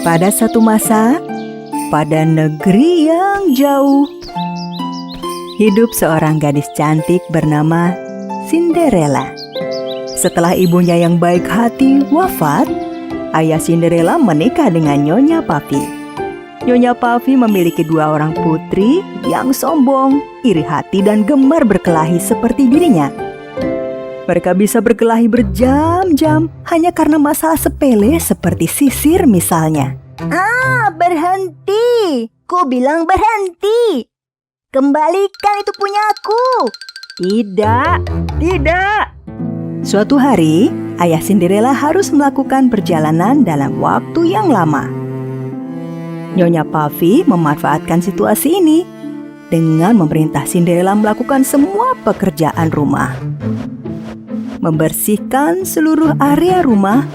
Pada satu masa, pada negeri yang jauh, hidup seorang gadis cantik bernama Cinderella. Setelah ibunya yang baik hati wafat, ayah Cinderella menikah dengan Nyonya Puffy. Nyonya Puffy memiliki 2 orang putri yang sombong, iri hati dan gemar berkelahi seperti dirinya. Mereka bisa berkelahi berjam-jam hanya karena masalah sepele seperti sisir misalnya. Berhenti! Ku bilang berhenti! Kembalikan itu punyaku! Tidak. Suatu hari, ayah Cinderella harus melakukan perjalanan dalam waktu yang lama. Nyonya Puffy memanfaatkan situasi ini dengan memerintah Cinderella melakukan semua pekerjaan rumah. Membersihkan seluruh area rumah,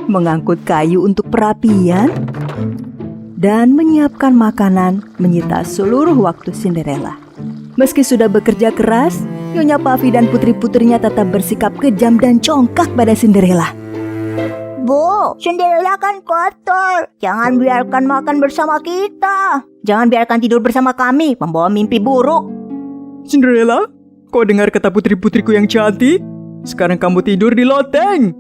mengangkut kayu untuk perapian, dan menyiapkan makanan menyita seluruh waktu Cinderella. Meski sudah bekerja keras, Nyonya Puffy dan putri-putrinya tetap bersikap kejam dan congkak pada Cinderella. Bu, Cinderella kan kotor. Jangan biarkan makan bersama kita. Jangan biarkan tidur bersama kami, membawa mimpi buruk. Cinderella, kau dengar kata putri-putriku yang cantik? Sekarang kamu tidur di loteng.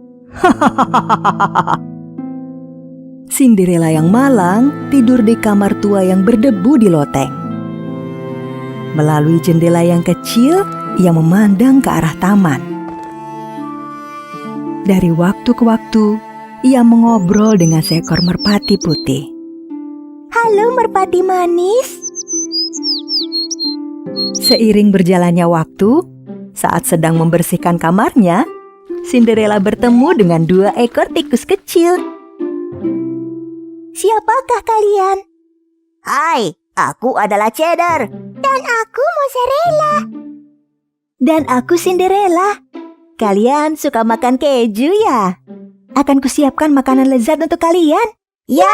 Cinderella yang malang tidur di kamar tua yang berdebu di loteng. Melalui jendela yang kecil, ia memandang ke arah taman. Dari waktu ke waktu, ia mengobrol dengan seekor merpati putih. Halo merpati manis. Seiring berjalannya waktu, saat sedang membersihkan kamarnya, Cinderella bertemu dengan 2 ekor tikus kecil. Siapakah kalian? Hai, aku adalah Cheddar. Dan aku Mozzarella. Dan aku Cinderella. Kalian suka makan keju ya? Akan kusiapkan makanan lezat untuk kalian. Ya.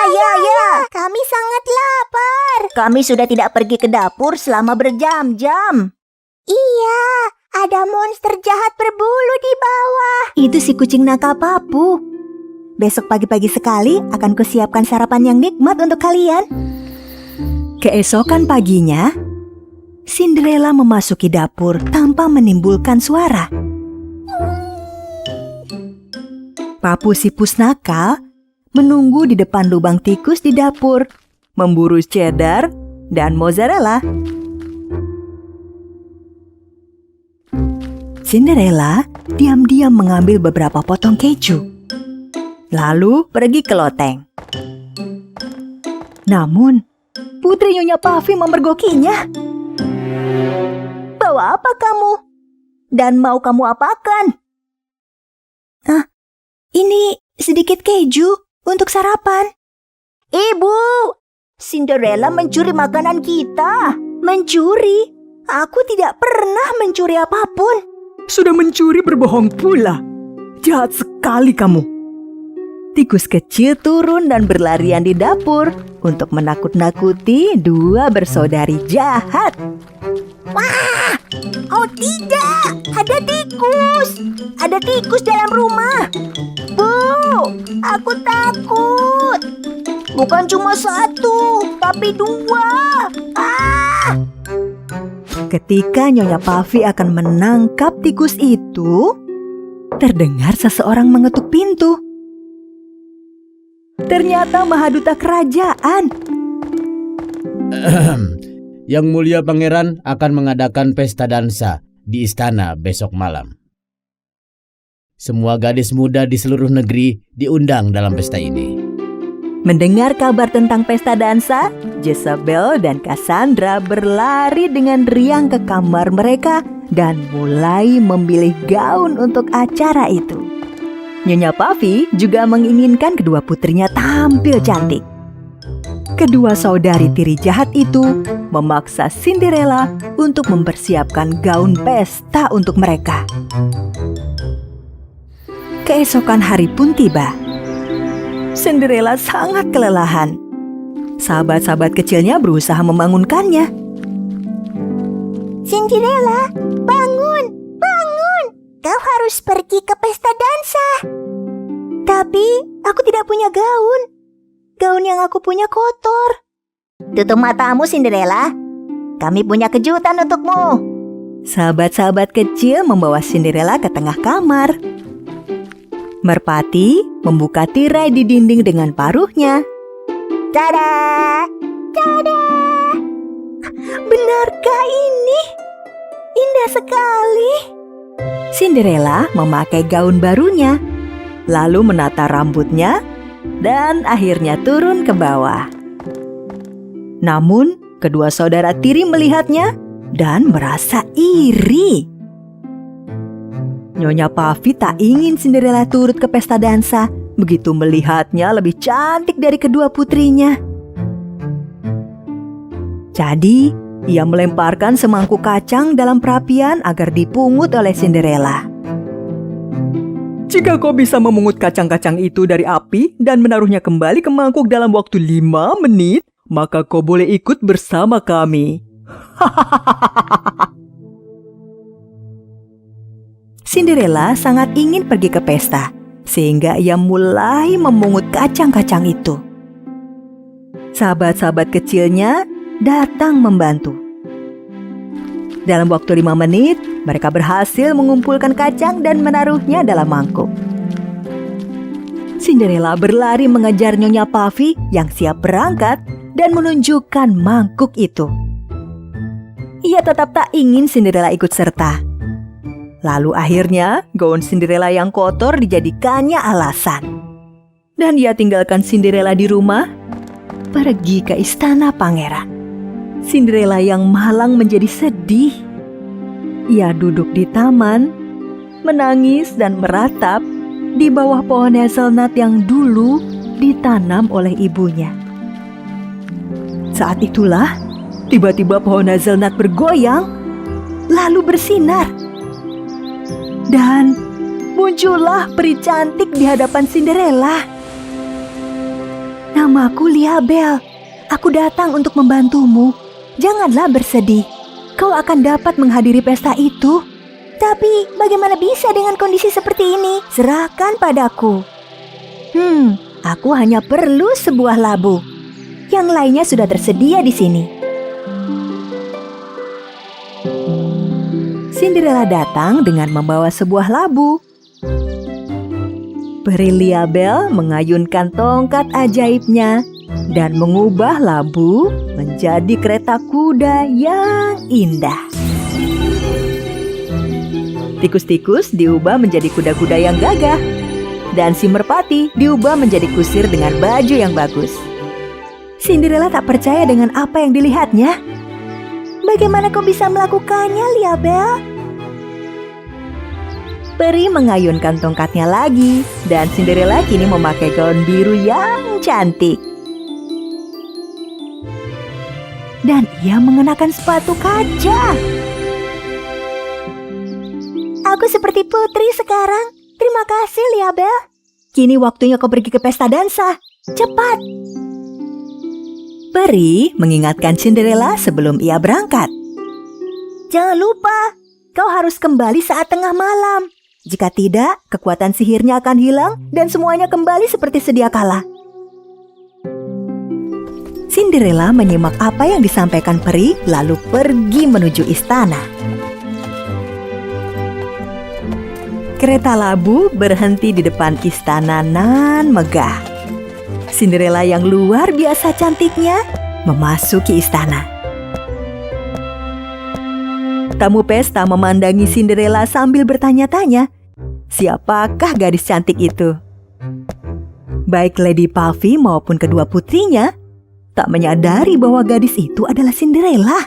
Kami sangat lapar. Kami sudah tidak pergi ke dapur selama berjam-jam. Iya, ada monster jahat berbulu di bawah. Itu si kucing nakal Papu. Besok pagi-pagi sekali akan kusiapkan sarapan yang nikmat untuk kalian. Keesokan paginya, Cinderella memasuki dapur tanpa menimbulkan suara. Papu sipus nakal menunggu di depan lubang tikus di dapur, memburu Cheddar dan Mozzarella. Cinderella diam-diam mengambil beberapa potong keju, lalu pergi ke loteng. Namun, putri Nyonya Puffy memergokinya. Bawa apa kamu? Dan mau kamu apakan? Ini sedikit keju untuk sarapan. Ibu, Cinderella mencuri makanan kita. Mencuri? Aku tidak pernah mencuri apapun. Sudah mencuri berbohong pula. Jahat sekali kamu. Tikus kecil turun dan berlarian di dapur untuk menakut-nakuti 2 bersaudari jahat. Wah! Oh tidak! Ada tikus! Ada tikus dalam rumah! Bu! Aku takut! Bukan cuma 1, tapi 2! Ketika Nyonya Puffy akan menangkap tikus itu, terdengar seseorang mengetuk pintu. Ternyata Mahaduta Kerajaan. Yang mulia pangeran akan mengadakan pesta dansa di istana besok malam. Semua gadis muda di seluruh negeri diundang dalam pesta ini. Mendengar kabar tentang pesta dansa, Jezebel dan Cassandra berlari dengan riang ke kamar mereka dan mulai memilih gaun untuk acara itu. Nyonya Puffy juga menginginkan kedua putrinya tampil cantik. Kedua saudari tiri jahat itu memaksa Cinderella untuk mempersiapkan gaun pesta untuk mereka. Keesokan hari pun tiba. Cinderella sangat kelelahan. Sahabat-sahabat kecilnya berusaha membangunkannya. Cinderella, bangun! Bangun! Kau harus pergi ke pesta dansa. Tapi aku tidak punya gaun. gaun yang aku punya kotor. Tutup matamu, Cinderella. Kami punya kejutan untukmu. Sahabat-sahabat kecil membawa Cinderella ke tengah kamar. Merpati membuka tirai di dinding dengan paruhnya. Tada! Tada! Benarkah ini? Indah sekali. Cinderella memakai gaun barunya, lalu menata rambutnya, dan akhirnya turun ke bawah. Namun, kedua saudara tiri melihatnya dan merasa iri. Nyonya Puffy tak ingin Cinderella turut ke pesta dansa, begitu melihatnya lebih cantik dari kedua putrinya. Jadi, ia melemparkan semangkuk kacang dalam perapian agar dipungut oleh Cinderella. Jika kau bisa memungut kacang-kacang itu dari api dan menaruhnya kembali ke mangkuk dalam waktu 5 menit, maka kau boleh ikut bersama kami. Cinderella sangat ingin pergi ke pesta, sehingga ia mulai memungut kacang-kacang itu. Sahabat-sahabat kecilnya datang membantu. Dalam waktu 5 menit, mereka berhasil mengumpulkan kacang dan menaruhnya dalam mangkuk. Cinderella berlari mengejar Nyonya Puffy yang siap berangkat dan menunjukkan mangkuk itu. Ia tetap tak ingin Cinderella ikut serta. Lalu akhirnya gaun Cinderella yang kotor dijadikannya alasan. Dan ia tinggalkan Cinderella di rumah, pergi ke istana pangeran. Cinderella yang malang menjadi sedih. Ia duduk di taman, menangis dan meratap di bawah pohon hazelnut yang dulu ditanam oleh ibunya. Saat itulah, tiba-tiba pohon hazelnut bergoyang, lalu bersinar. Dan muncullah peri cantik di hadapan Cinderella. Namaku Liabel. Aku datang untuk membantumu. Janganlah bersedih. Kau akan dapat menghadiri pesta itu. Tapi bagaimana bisa dengan kondisi seperti ini? Serahkan padaku. Aku hanya perlu sebuah labu. Yang lainnya sudah tersedia di sini. Cinderella datang dengan membawa sebuah labu. Peri Liabel mengayunkan tongkat ajaibnya dan mengubah labu menjadi kereta kuda yang indah. Tikus-tikus diubah menjadi kuda-kuda yang gagah, dan si merpati diubah menjadi kusir dengan baju yang bagus. Cinderella tak percaya dengan apa yang dilihatnya. Bagaimana kau bisa melakukannya, Liabel? Peri mengayunkan tongkatnya lagi, dan Cinderella kini memakai gaun biru yang cantik. Dan ia mengenakan sepatu kaca. Aku seperti putri sekarang. Terima kasih, Liabel. Kini waktunya kau pergi ke pesta dansa. Cepat! Peri mengingatkan Cinderella sebelum ia berangkat. Jangan lupa, kau harus kembali saat tengah malam. Jika tidak, kekuatan sihirnya akan hilang dan semuanya kembali seperti sedia kala. Cinderella menyimak apa yang disampaikan peri, lalu pergi menuju istana. Kereta labu berhenti di depan istana nan megah. Cinderella yang luar biasa cantiknya memasuki istana. Tamu pesta memandangi Cinderella sambil bertanya-tanya, siapakah gadis cantik itu? Baik Lady Puffy maupun kedua putrinya tak menyadari bahwa gadis itu adalah Cinderella.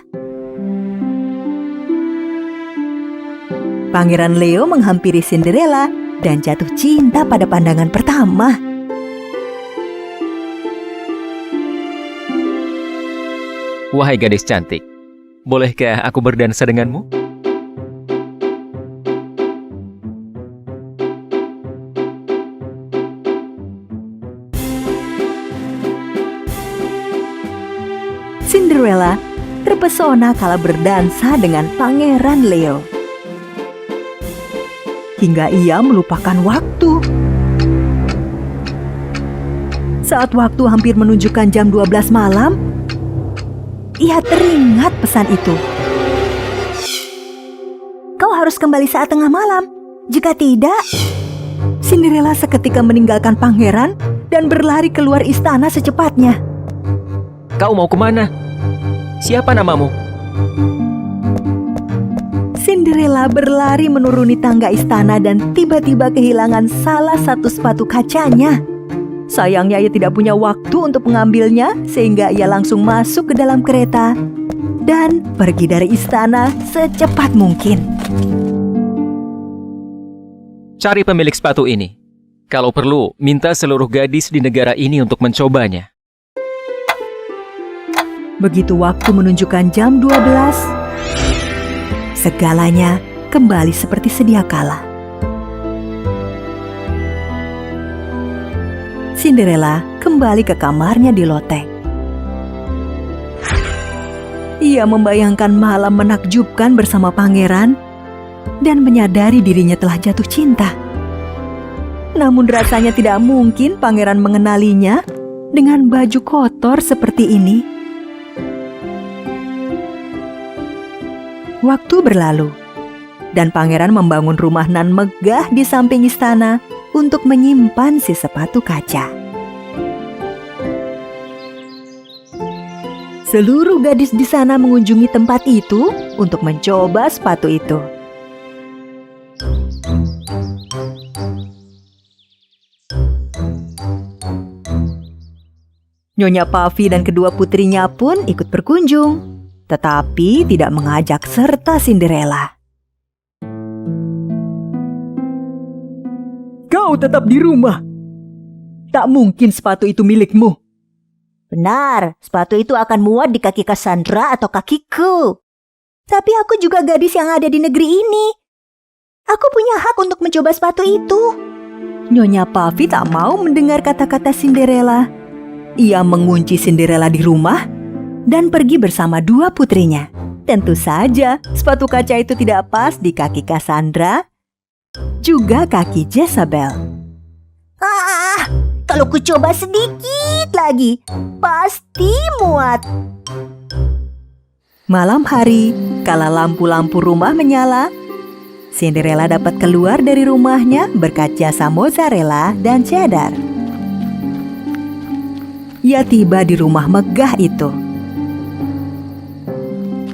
Pangeran Leo menghampiri Cinderella dan jatuh cinta pada pandangan pertama. Wahai gadis cantik, bolehkah aku berdansa denganmu? Cinderella terpesona kala berdansa dengan Pangeran Leo. Hingga ia melupakan waktu. Saat waktu hampir menunjukkan jam 12 malam, ia teringat pesan itu. Kau harus kembali saat tengah malam. Jika tidak, Cinderella seketika meninggalkan pangeran dan berlari keluar istana secepatnya. Kau mau kemana? Siapa namamu? Cinderella berlari menuruni tangga istana dan tiba-tiba kehilangan salah satu sepatu kacanya. Sayangnya ia tidak punya waktu untuk mengambilnya, sehingga ia langsung masuk ke dalam kereta dan pergi dari istana secepat mungkin. Cari pemilik sepatu ini. Kalau perlu, minta seluruh gadis di negara ini untuk mencobanya. Begitu waktu menunjukkan jam 12, segalanya kembali seperti sedia kala. Cinderella kembali ke kamarnya di loteng. Ia membayangkan malam menakjubkan bersama pangeran dan menyadari dirinya telah jatuh cinta. Namun rasanya tidak mungkin pangeran mengenalinya dengan baju kotor seperti ini. Waktu berlalu, dan pangeran membangun rumah nan megah di samping istana untuk menyimpan si sepatu kaca. Seluruh gadis di sana mengunjungi tempat itu untuk mencoba sepatu itu. Nyonya Puffy dan kedua putrinya pun ikut berkunjung, tetapi tidak mengajak serta Cinderella. Kau tetap di rumah. Tak mungkin sepatu itu milikmu. benar, sepatu itu akan muat di kaki Cassandra atau kakiku. Tapi aku juga gadis yang ada di negeri ini. Aku punya hak untuk mencoba sepatu itu. Nyonya Puffy tak mau mendengar kata-kata Cinderella. Ia mengunci Cinderella di rumah dan pergi bersama dua putrinya. Tentu saja, sepatu kaca itu tidak pas di kaki Cassandra, juga kaki Jezebel. Kalau ku coba sedikit lagi, pasti muat. Malam hari, kala lampu-lampu rumah menyala, Cinderella dapat keluar dari rumahnya berkat jasa mozzarella dan cheddar. Ia tiba di rumah megah itu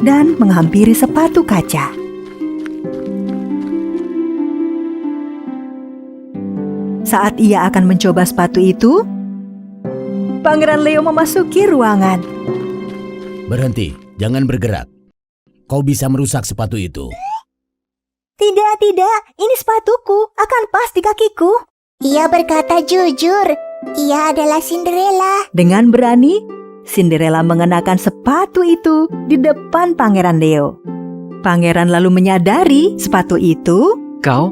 dan menghampiri sepatu kaca. Saat ia akan mencoba sepatu itu, Pangeran Leo memasuki ruangan. Berhenti, jangan bergerak. Kau bisa merusak sepatu itu. Tidak, ini sepatuku, akan pas di kakiku. Ia berkata jujur, ia adalah Cinderella. Dengan berani, Cinderella mengenakan sepatu itu di depan Pangeran Leo. Pangeran lalu menyadari sepatu itu Kau?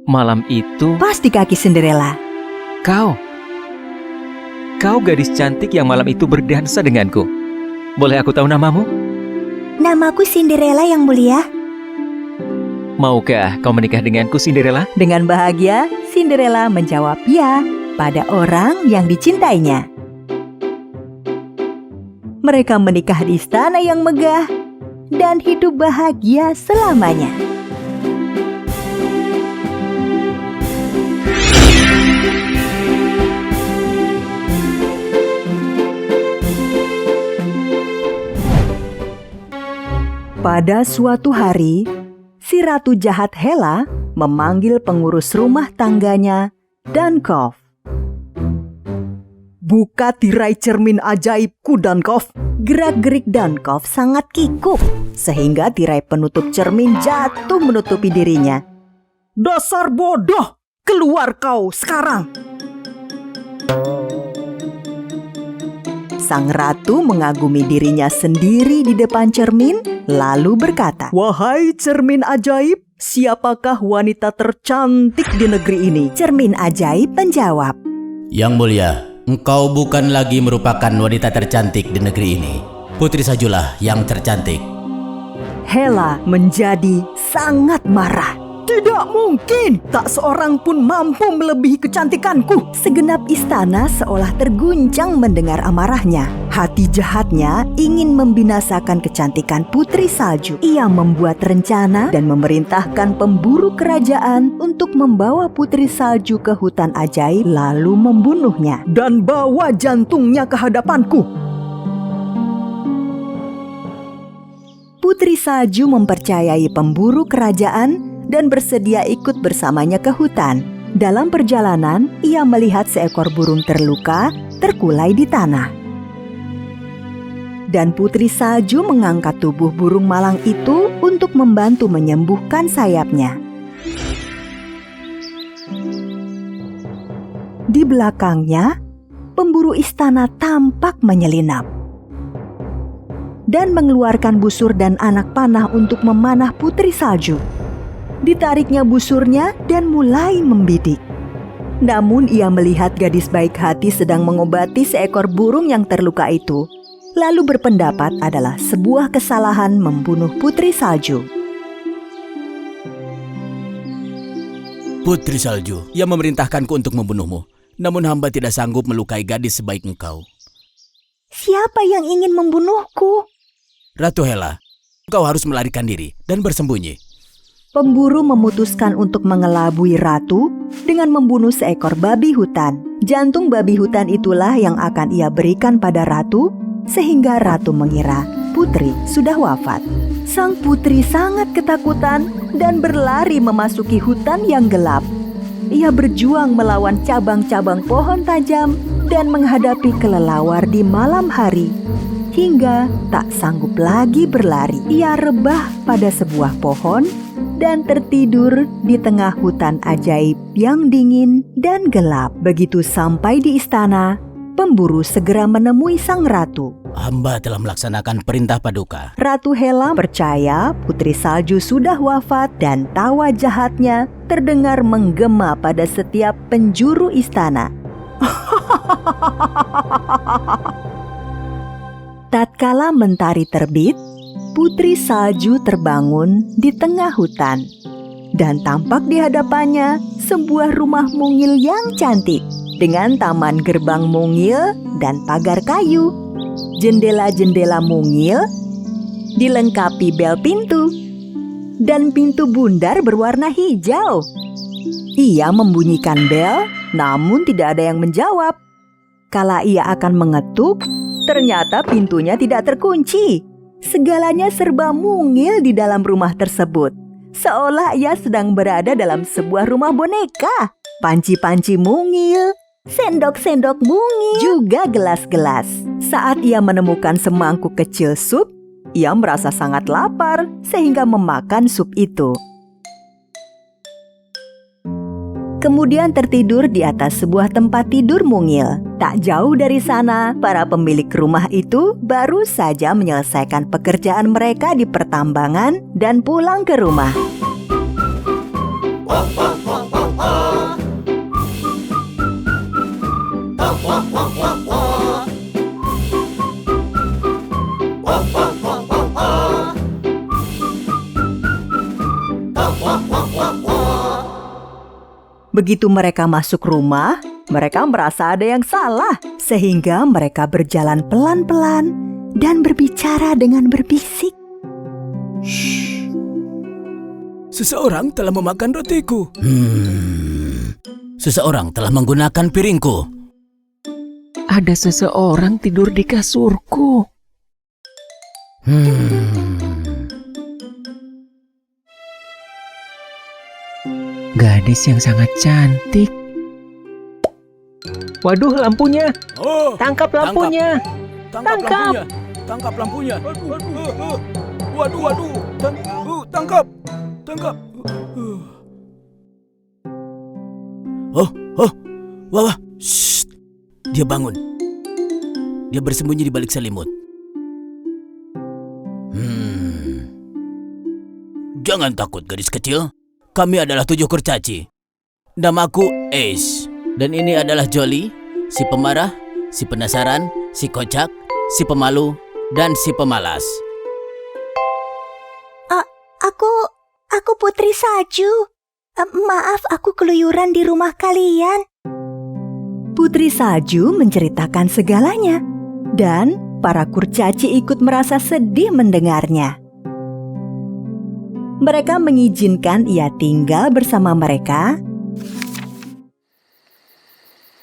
Malam itu pas di kaki Cinderella. Kau gadis cantik yang malam itu berdansa denganku. Boleh aku tahu namamu? Namaku Cinderella yang mulia. Maukah kau menikah denganku, Cinderella? Dengan bahagia, Cinderella menjawab ya pada orang yang dicintainya. Mereka menikah di istana yang megah dan hidup bahagia selamanya. Pada suatu hari, si ratu jahat Hela memanggil pengurus rumah tangganya, Dunkov. Buka tirai cermin ajaibku, Dunkov. Gerak-gerik Dunkov sangat kikuk, sehingga tirai penutup cermin jatuh menutupi dirinya. Dasar bodoh, keluar kau sekarang! Sang ratu mengagumi dirinya sendiri di depan cermin, lalu berkata, "Wahai cermin ajaib, siapakah wanita tercantik di negeri ini?" Cermin ajaib menjawab, Yang mulia, engkau bukan lagi merupakan wanita tercantik di negeri ini. Putri Sajulah yang tercantik. Hela menjadi sangat marah. Tidak mungkin, tak seorang pun mampu melebihi kecantikanku. Segenap istana seolah terguncang mendengar amarahnya. Hati jahatnya ingin membinasakan kecantikan Putri Salju. Ia membuat rencana dan memerintahkan pemburu kerajaan untuk membawa Putri Salju ke hutan ajaib lalu membunuhnya. Dan bawa jantungnya ke hadapanku. Putri Salju mempercayai pemburu kerajaan dan bersedia ikut bersamanya ke hutan. Dalam perjalanan, ia melihat seekor burung terluka terkulai di tanah. Dan Putri Salju mengangkat tubuh burung malang itu untuk membantu menyembuhkan sayapnya. Di belakangnya, pemburu istana tampak menyelinap dan mengeluarkan busur dan anak panah untuk memanah Putri Salju. Ditariknya busurnya dan mulai membidik. Namun ia melihat gadis baik hati sedang mengobati seekor burung yang terluka itu, lalu berpendapat adalah sebuah kesalahan membunuh Putri Salju. Putri Salju, ia memerintahkanku untuk membunuhmu. Namun hamba tidak sanggup melukai gadis sebaik engkau. Siapa yang ingin membunuhku? Ratu Hela, engkau harus melarikan diri dan bersembunyi. Pemburu memutuskan untuk mengelabui ratu dengan membunuh seekor babi hutan. Jantung babi hutan itulah yang akan ia berikan pada ratu, sehingga ratu mengira putri sudah wafat. Sang putri sangat ketakutan dan berlari memasuki hutan yang gelap. Ia berjuang melawan cabang-cabang pohon tajam dan menghadapi kelelawar di malam hari. Hingga tak sanggup lagi berlari, ia rebah pada sebuah pohon dan tertidur di tengah hutan ajaib yang dingin dan gelap. Begitu sampai di istana, pemburu segera menemui sang ratu. Hamba telah melaksanakan perintah paduka. Ratu Hela percaya Putri Salju sudah wafat dan tawa jahatnya terdengar menggema pada setiap penjuru istana. Tatkala mentari terbit, Putri Salju terbangun di tengah hutan. Dan tampak di hadapannya sebuah rumah mungil yang cantik dengan taman gerbang mungil dan pagar kayu. Jendela-jendela mungil dilengkapi bel pintu dan pintu bundar berwarna hijau. Ia membunyikan bel, namun tidak ada yang menjawab. Kala ia akan mengetuk, ternyata pintunya tidak terkunci. Segalanya serba mungil di dalam rumah tersebut, seolah ia sedang berada dalam sebuah rumah boneka. Panci-panci mungil, sendok-sendok mungil, juga gelas-gelas. Saat ia menemukan semangkuk kecil sup, ia merasa sangat lapar sehingga memakan sup itu. Kemudian tertidur di atas sebuah tempat tidur mungil. Tak jauh dari sana, para pemilik rumah itu baru saja menyelesaikan pekerjaan mereka di pertambangan dan pulang ke rumah. Begitu mereka masuk rumah, mereka merasa ada yang salah, sehingga mereka berjalan pelan-pelan dan berbicara dengan berbisik. Shh. Seseorang telah memakan rotiku. Seseorang telah menggunakan piringku. Ada seseorang tidur di kasurku. Gadis yang sangat cantik. Waduh, lampunya. Oh, Tangkap lampunya. Tangkap. Tangkap lampunya. Waduh. Tangkap. Wah. Shh. Dia bangun. Dia bersembunyi di balik selimut. Jangan takut, gadis kecil. Kami adalah 7 kurcaci. Namaku Ace. Dan ini adalah Jolly, si pemarah, si penasaran, si kocak, si pemalu, dan si pemalas. Aku Putri Salju. Maaf, aku keluyuran di rumah kalian. Putri Salju menceritakan segalanya, dan para kurcaci ikut merasa sedih mendengarnya. Mereka mengizinkan ia tinggal bersama mereka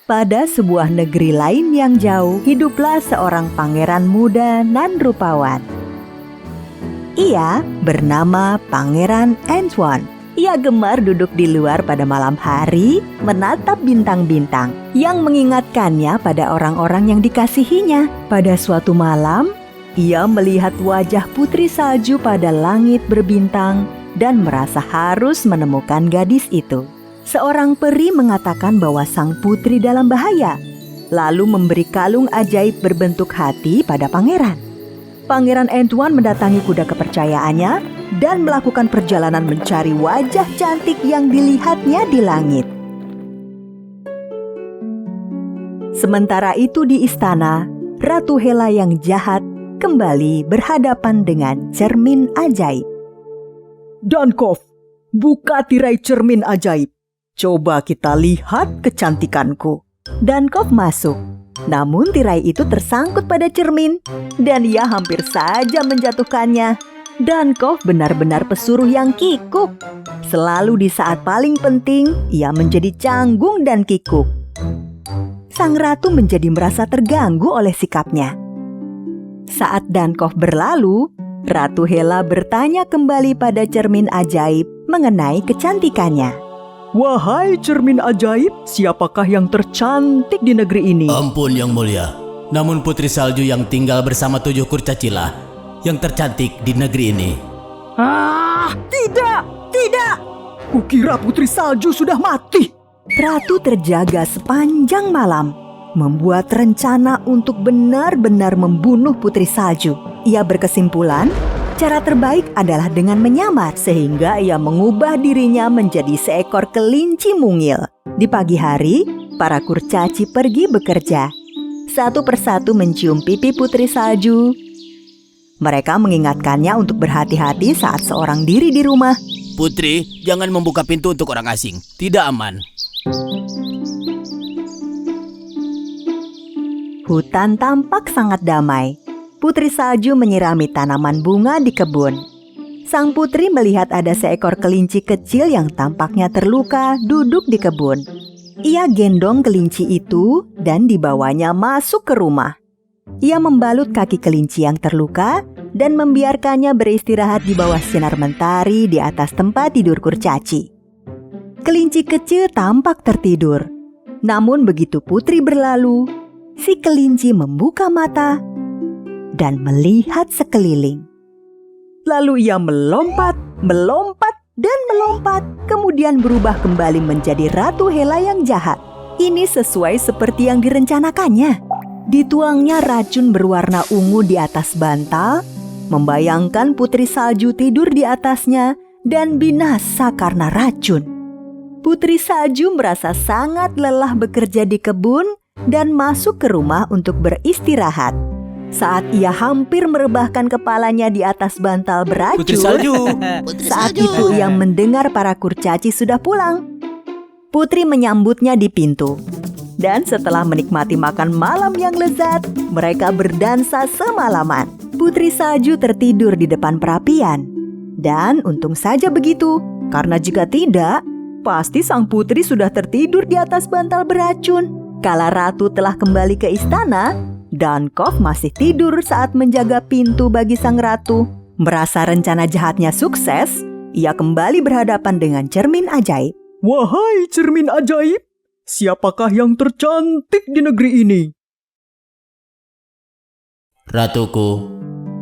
pada sebuah negeri lain yang jauh. Hiduplah seorang pangeran muda nan rupawan. Ia bernama Pangeran Antoine. Ia gemar duduk di luar pada malam hari, menatap bintang-bintang yang mengingatkannya pada orang-orang yang dikasihinya. Pada suatu malam, ia melihat wajah Putri Salju pada langit berbintang dan merasa harus menemukan gadis itu. Seorang peri mengatakan bahwa sang putri dalam bahaya, lalu memberi kalung ajaib berbentuk hati pada pangeran. Pangeran Antoine mendatangi kuda kepercayaannya dan melakukan perjalanan mencari wajah cantik yang dilihatnya di langit. Sementara itu di istana, Ratu Hela yang jahat kembali berhadapan dengan cermin ajaib. Dankov, buka tirai cermin ajaib. Coba kita lihat kecantikanku. Dankov masuk. Namun tirai itu tersangkut pada cermin dan ia hampir saja menjatuhkannya. Dankov benar-benar pesuruh yang kikuk. Selalu di saat paling penting, ia menjadi canggung dan kikuk. Sang ratu menjadi merasa terganggu oleh sikapnya. Saat Dankov berlalu, Ratu Hela bertanya kembali pada cermin ajaib mengenai kecantikannya. Wahai cermin ajaib, siapakah yang tercantik di negeri ini? Ampun yang mulia, namun Putri Salju yang tinggal bersama 7 kurcaci lah yang tercantik di negeri ini. Tidak. Kukira Putri Salju sudah mati. Ratu terjaga sepanjang malam, membuat rencana untuk benar-benar membunuh Putri Salju. Ia berkesimpulan, cara terbaik adalah dengan menyamar, sehingga ia mengubah dirinya menjadi seekor kelinci mungil. Di pagi hari, para kurcaci pergi bekerja. Satu persatu mencium pipi Putri Salju. Mereka mengingatkannya untuk berhati-hati saat seorang diri di rumah. Putri, jangan membuka pintu untuk orang asing. Tidak aman. Hutan tampak sangat damai. Putri Salju menyirami tanaman bunga di kebun. Sang putri melihat ada seekor kelinci kecil yang tampaknya terluka duduk di kebun. Ia gendong kelinci itu dan dibawanya masuk ke rumah. Ia membalut kaki kelinci yang terluka dan membiarkannya beristirahat di bawah sinar mentari di atas tempat tidur kurcaci. Kelinci kecil tampak tertidur. Namun begitu putri berlalu, si kelinci membuka mata dan melihat sekeliling. Lalu ia melompat, kemudian berubah kembali menjadi Ratu Hela yang jahat. Ini sesuai seperti yang direncanakannya. Dituangnya racun berwarna ungu di atas bantal, membayangkan Putri Salju tidur di atasnya dan binasa karena racun. Putri Salju merasa sangat lelah bekerja di kebun dan masuk ke rumah untuk beristirahat. Saat ia hampir merebahkan kepalanya di atas bantal beracun, Putri Salju. saat itu ia mendengar para kurcaci sudah pulang. Putri menyambutnya di pintu. Dan setelah menikmati makan malam yang lezat, mereka berdansa semalaman. Putri Salju tertidur di depan perapian. Dan untung saja begitu, karena jika tidak, pasti sang putri sudah tertidur di atas bantal beracun. Kala ratu telah kembali ke istana, Dankov masih tidur saat menjaga pintu bagi sang ratu. Merasa rencana jahatnya sukses, ia kembali berhadapan dengan cermin ajaib. Wahai cermin ajaib, siapakah yang tercantik di negeri ini? Ratuku,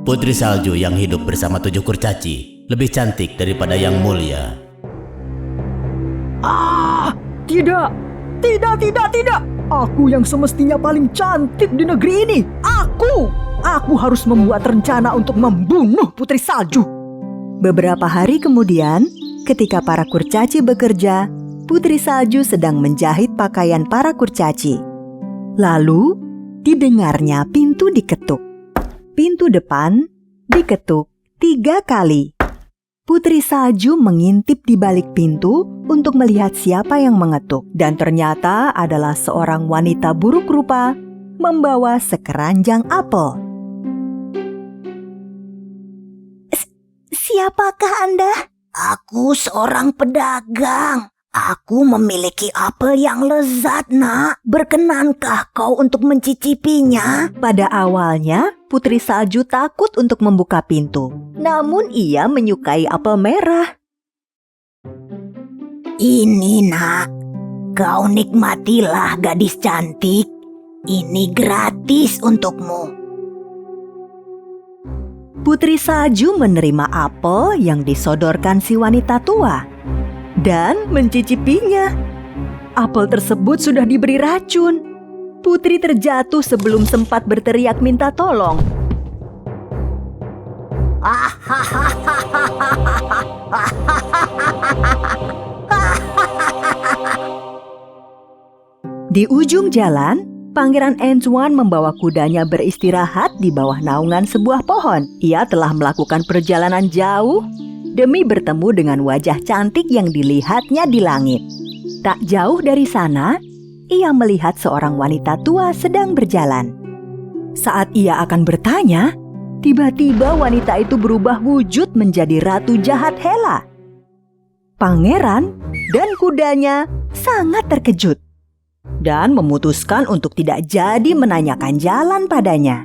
Putri Salju yang hidup bersama 7 kurcaci lebih cantik daripada yang mulia. Tidak. Aku yang semestinya paling cantik di negeri ini. Aku harus membuat rencana untuk membunuh Putri Salju. Beberapa hari kemudian, ketika para kurcaci bekerja, Putri Salju sedang menjahit pakaian para kurcaci. Lalu, didengarnya pintu diketuk. Pintu depan diketuk 3 kali. Putri Salju mengintip di balik pintu untuk melihat siapa yang mengetuk. Dan ternyata adalah seorang wanita buruk rupa membawa sekeranjang apel. Siapakah Anda? Aku seorang pedagang. Aku memiliki apel yang lezat, Nak. Berkenankah kau untuk mencicipinya? Pada awalnya, Putri Salju takut untuk membuka pintu. Namun ia menyukai apel merah. Ini, Nak. Kau nikmatilah, gadis cantik. Ini gratis untukmu. Putri Salju menerima apel yang disodorkan si wanita tua dan mencicipinya. Apel tersebut sudah diberi racun. Putri terjatuh sebelum sempat berteriak minta tolong. Di ujung jalan, Pangeran Antoine membawa kudanya beristirahat di bawah naungan sebuah pohon. Ia telah melakukan perjalanan jauh demi bertemu dengan wajah cantik yang dilihatnya di langit. Tak jauh dari sana, ia melihat seorang wanita tua sedang berjalan. Saat ia akan bertanya, tiba-tiba wanita itu berubah wujud menjadi ratu jahat Hela. Pangeran dan kudanya sangat terkejut dan memutuskan untuk tidak jadi menanyakan jalan padanya.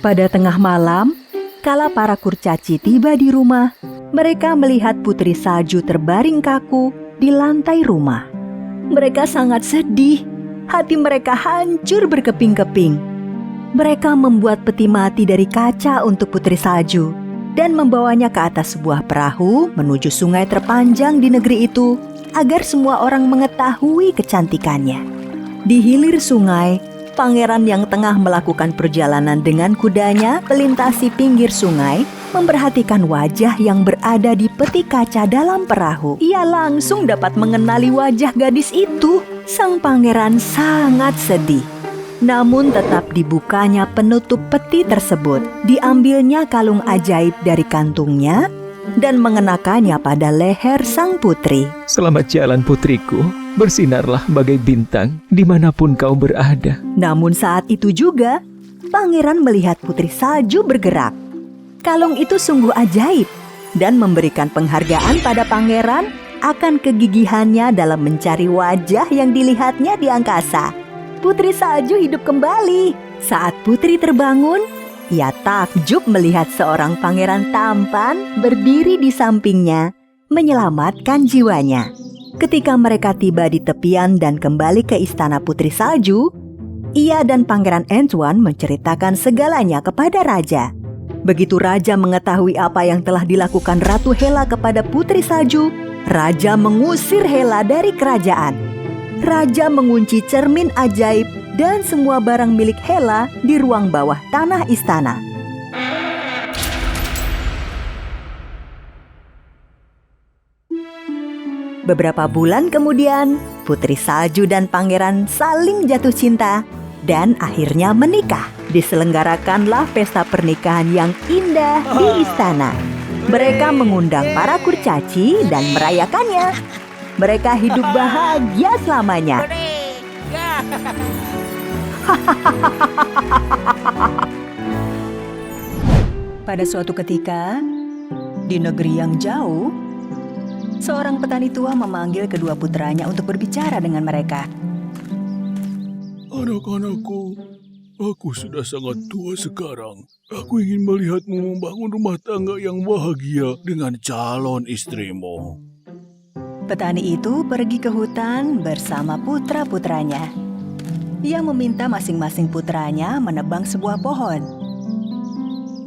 Pada tengah malam, kala para kurcaci tiba di rumah, mereka melihat Putri Salju terbaring kaku di lantai rumah. Mereka sangat sedih, hati mereka hancur berkeping-keping. Mereka membuat peti mati dari kaca untuk Putri Salju dan membawanya ke atas sebuah perahu menuju sungai terpanjang di negeri itu, agar semua orang mengetahui kecantikannya. Di hilir sungai, pangeran yang tengah melakukan perjalanan dengan kudanya melintasi pinggir sungai, memperhatikan wajah yang berada di peti kaca dalam perahu. Ia langsung dapat mengenali wajah gadis itu. Sang pangeran sangat sedih. Namun tetap dibukanya penutup peti tersebut. Diambilnya kalung ajaib dari kantungnya dan mengenakannya pada leher sang putri. Selamat jalan putriku, bersinarlah bagai bintang dimanapun kau berada. Namun saat itu juga, pangeran melihat Putri Salju bergerak. Kalung itu sungguh ajaib dan memberikan penghargaan pada pangeran akan kegigihannya dalam mencari wajah yang dilihatnya di angkasa. Putri Salju hidup kembali. Saat putri terbangun, ia takjub melihat seorang pangeran tampan berdiri di sampingnya, menyelamatkan jiwanya. Ketika mereka tiba di tepian dan kembali ke istana Putri Salju, ia dan Pangeran Antoine menceritakan segalanya kepada raja. Begitu raja mengetahui apa yang telah dilakukan Ratu Hela kepada Putri Salju, raja mengusir Hela dari kerajaan. Raja mengunci cermin ajaib dan semua barang milik Hela di ruang bawah tanah istana. Beberapa bulan kemudian, Putri Salju dan Pangeran saling jatuh cinta dan akhirnya menikah. Diselenggarakanlah pesta pernikahan yang indah di istana. Mereka mengundang para kurcaci dan merayakannya. Mereka hidup bahagia selamanya. Pada suatu ketika, di negeri yang jauh, seorang petani tua memanggil kedua putranya untuk berbicara dengan mereka. Anak-anakku, aku sudah sangat tua sekarang. Aku ingin melihatmu membangun rumah tangga yang bahagia dengan calon istrimu. Petani itu pergi ke hutan bersama putra-putranya. Ia meminta masing-masing putranya menebang sebuah pohon.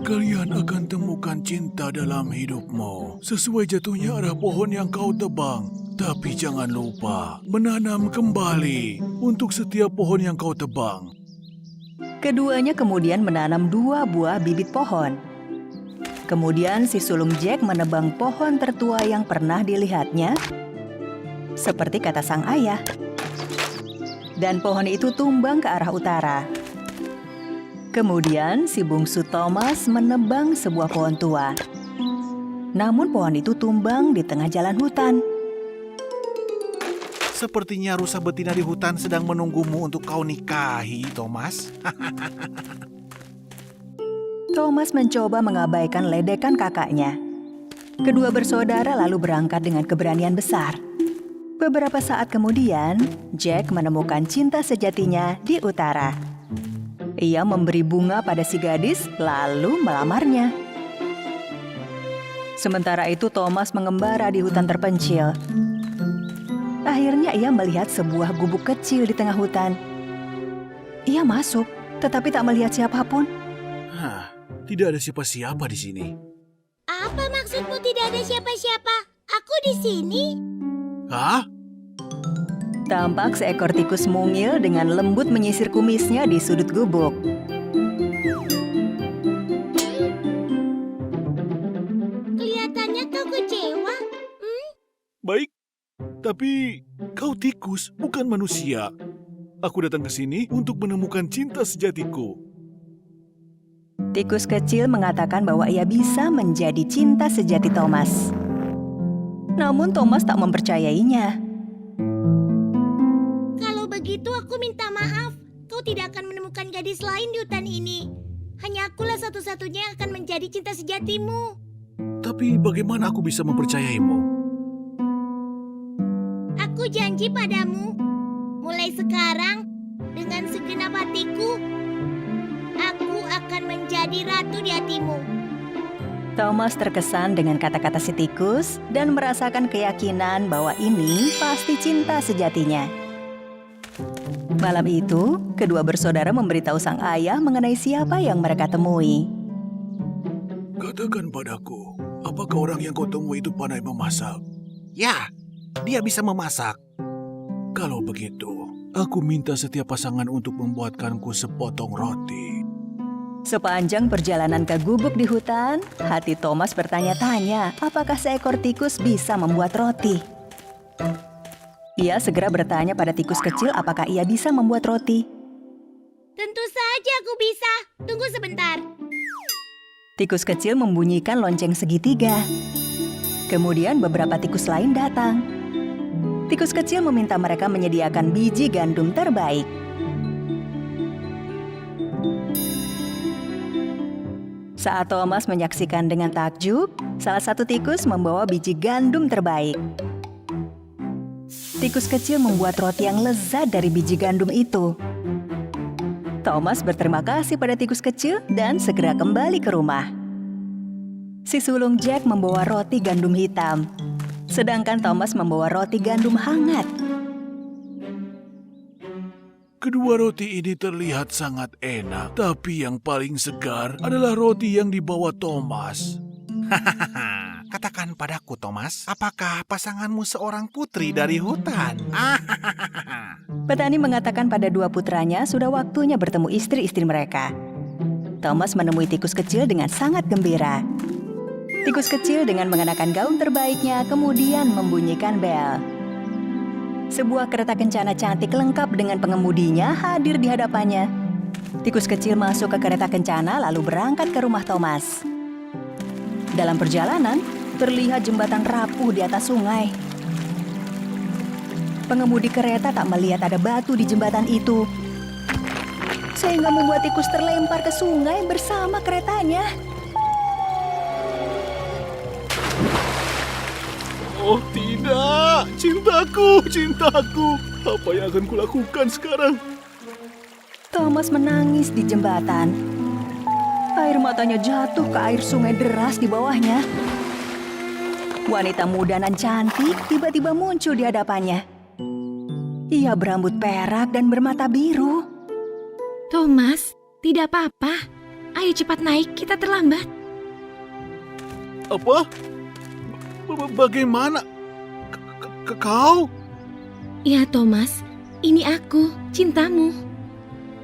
Kalian akan temukan cinta dalam hidupmu. Sesuai jatuhnya arah pohon yang kau tebang. Tapi jangan lupa menanam kembali untuk setiap pohon yang kau tebang. Keduanya kemudian menanam 2 buah bibit pohon. Kemudian si sulung Jack menebang pohon tertua yang pernah dilihatnya, seperti kata sang ayah. Dan pohon itu tumbang ke arah utara. Kemudian si bungsu Thomas menebang sebuah pohon tua. Namun pohon itu tumbang di tengah jalan hutan. Sepertinya rusa betina di hutan sedang menunggumu untuk kau nikahi, Thomas. Thomas mencoba mengabaikan ledekan kakaknya. Kedua bersaudara lalu berangkat dengan keberanian besar. Beberapa saat kemudian, Jack menemukan cinta sejatinya di utara. Ia memberi bunga pada si gadis, lalu melamarnya. Sementara itu, Thomas mengembara di hutan terpencil. Akhirnya ia melihat sebuah gubuk kecil di tengah hutan. Ia masuk, tetapi tak melihat siapapun. Tidak ada siapa-siapa di sini. Apa maksudmu tidak ada siapa-siapa? Aku di sini. Hah? Tampak seekor tikus mungil dengan lembut menyisir kumisnya di sudut gubuk. Kelihatannya kau kecewa. Baik, tapi kau tikus, bukan manusia. Aku datang ke sini untuk menemukan cinta sejatiku. Tikus kecil mengatakan bahwa ia bisa menjadi cinta sejati Thomas. Namun Thomas tak mempercayainya. Kalau begitu aku minta maaf. Kau tidak akan menemukan gadis lain di hutan ini. Hanya akulah satu-satunya yang akan menjadi cinta sejatimu. Tapi bagaimana aku bisa mempercayaimu? Aku janji padamu. Mulai sekarang, dengan segenap hatiku, aku akan menjadi ratu di hatimu. Thomas terkesan dengan kata-kata si tikus dan merasakan keyakinan bahwa ini pasti cinta sejatinya. Malam itu, kedua bersaudara memberitahu sang ayah mengenai siapa yang mereka temui. Katakan padaku, apakah orang yang kau temui itu pandai memasak? Ya, dia bisa memasak. Kalau begitu, aku minta setiap pasangan untuk membuatkanku sepotong roti. Sepanjang perjalanan ke gubuk di hutan, hati Thomas bertanya-tanya apakah seekor tikus bisa membuat roti. Ia segera bertanya pada tikus kecil apakah ia bisa membuat roti. Tentu saja aku bisa. Tunggu sebentar. Tikus kecil membunyikan lonceng segitiga. Kemudian beberapa tikus lain datang. Tikus kecil meminta mereka menyediakan biji gandum terbaik. Saat Thomas menyaksikan dengan takjub, salah satu tikus membawa biji gandum terbaik. Tikus kecil membuat roti yang lezat dari biji gandum itu. Thomas berterima kasih pada tikus kecil dan segera kembali ke rumah. Si sulung Jack membawa roti gandum hitam, sedangkan Thomas membawa roti gandum hangat. Kedua roti ini terlihat sangat enak, tapi yang paling segar adalah roti yang dibawa Thomas. Hahaha, katakan padaku, Thomas, apakah pasanganmu seorang putri dari hutan? Petani mengatakan pada dua putranya sudah waktunya bertemu istri-istri mereka. Thomas menemui tikus kecil dengan sangat gembira. Tikus kecil dengan mengenakan gaun terbaiknya kemudian membunyikan bel. Sebuah kereta kencana cantik lengkap dengan pengemudinya hadir di hadapannya. Tikus kecil masuk ke kereta kencana lalu berangkat ke rumah Thomas. Dalam perjalanan, terlihat jembatan rapuh di atas sungai. Pengemudi kereta tak melihat ada batu di jembatan itu, sehingga membuat tikus terlempar ke sungai bersama keretanya. Oh tidak, cintaku, cintaku. Apa yang akan kulakukan sekarang? Thomas menangis di jembatan. Air matanya jatuh ke air sungai deras di bawahnya. Wanita muda dan cantik tiba-tiba muncul di hadapannya. Ia berambut perak dan bermata biru. Thomas, tidak apa-apa. Ayo cepat naik, kita terlambat. Apa? Bagaimana? Kau? Ya Thomas, ini aku, cintamu.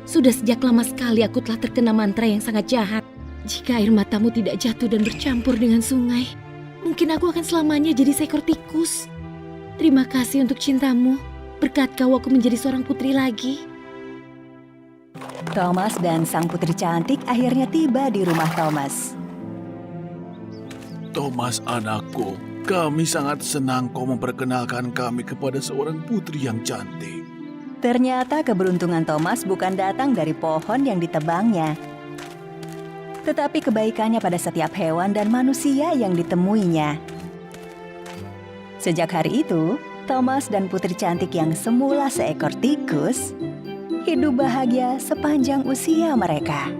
Sudah sejak lama sekali aku telah terkena mantra yang sangat jahat. Jika air matamu tidak jatuh dan bercampur dengan sungai, mungkin aku akan selamanya jadi seekor tikus. Terima kasih untuk cintamu. Berkat kau aku menjadi seorang putri lagi. Thomas dan sang putri cantik akhirnya tiba di rumah Thomas. Thomas anakku, kami sangat senang kau memperkenalkan kami kepada seorang putri yang cantik. Ternyata keberuntungan Thomas bukan datang dari pohon yang ditebangnya, tetapi kebaikannya pada setiap hewan dan manusia yang ditemuinya. Sejak hari itu, Thomas dan putri cantik yang semula seekor tikus hidup bahagia sepanjang usia mereka.